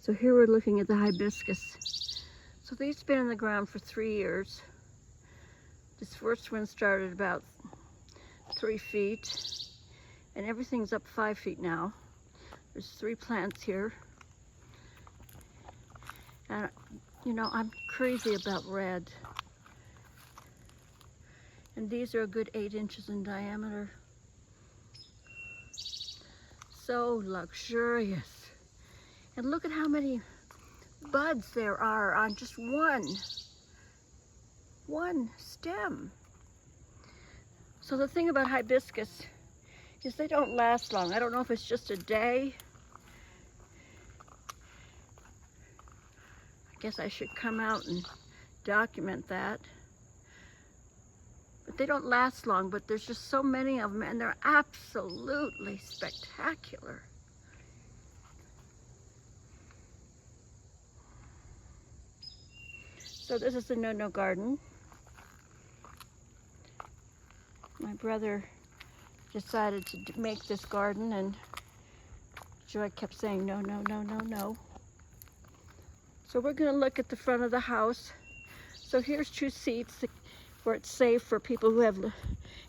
So here we're looking at the hibiscus. So these have been in the ground for 3 years. This first one started about 3 feet, and everything's up 5 feet now. There's 3 plants here. And you know, I'm crazy about red. And these are a good 8 inches in diameter. So luxurious. And look at how many buds there are on just one stem. So the thing about hibiscus is they don't last long. I don't know if it's just a day. I guess I should come out and document that. But they don't last long, but there's just so many of them, and they're absolutely spectacular. So this is the no-no garden. My brother decided to make this garden, and Joy kept saying no, no, no, no, no. So we're going to look at the front of the house. So here's 2 seats where it's safe for people who have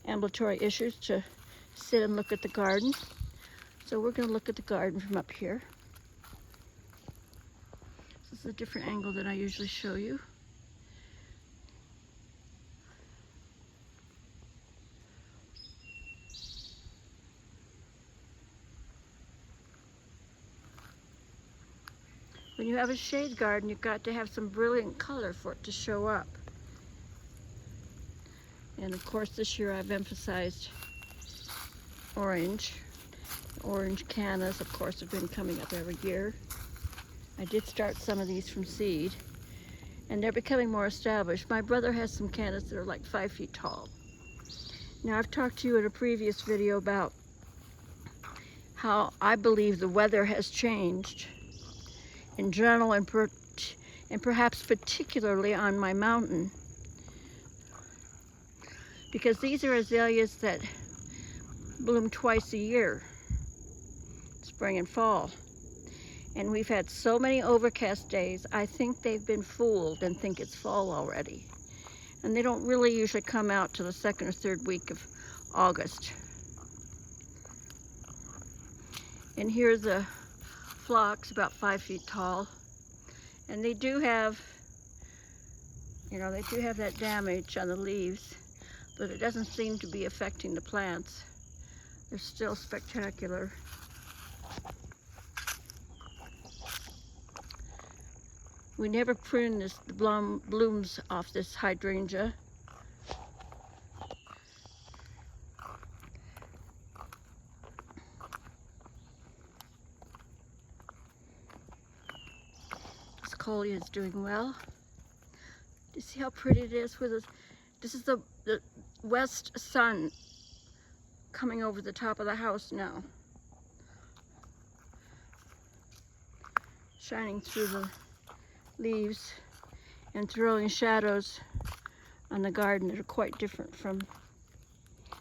ambulatory issues to sit and look at the garden. So we're going to look at the garden from up here. This is a different angle than I usually show you. When you have a shade garden, you've got to have some brilliant color for it to show up. And of course this year I've emphasized orange. Orange cannas, of course, have been coming up every year. I did start some of these from seed, and they're becoming more established. My brother has some cannas that are like 5 feet tall. Now, I've talked to you in a previous video about how I believe the weather has changed in general, and perhaps particularly on my mountain, because these are azaleas that bloom twice a year, spring and fall. And we've had so many overcast days, I think they've been fooled and think it's fall already. And they don't really usually come out till the 2nd or 3rd week of August. And here's a phlox about 5 feet tall. And they do have, you know, they do have that damage on the leaves, but it doesn't seem to be affecting the plants. They're still spectacular. We never prune the blooms off this hydrangea. This coleus is doing well. Do you see how pretty it is with this? This is the west sun coming over the top of the house now, shining through the leaves and throwing shadows on the garden that are quite different from,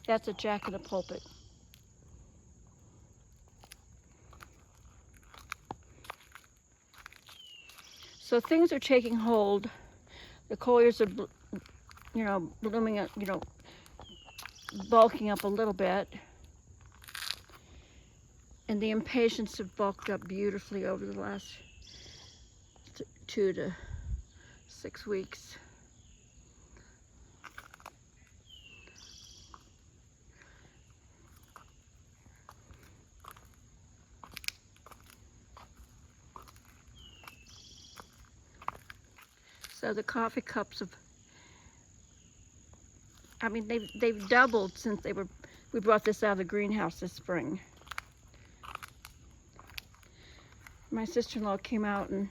that's a jack in the pulpit. So things are taking hold. The coleus are, you know, blooming, you know, bulking up a little bit. And the impatiens have bulked up beautifully over the last 2 to 6 weeks. So the coffee cups have, I mean, they've doubled since we brought this out of the greenhouse this spring. My sister-in-law came out and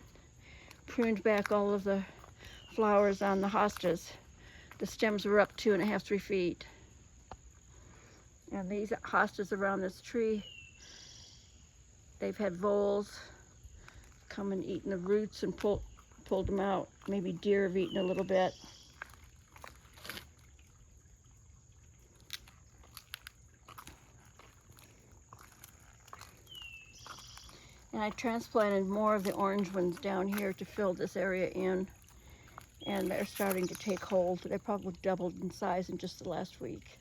pruned back all of the flowers on the hostas. The stems were up 2.5, 3 feet. And these hostas around this tree, they've had voles come and eaten the roots and pulled them out. Maybe deer have eaten a little bit. And I transplanted more of the orange ones down here to fill this area in. And they're starting to take hold. They probably doubled in size in just the last week.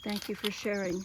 Thank you for sharing.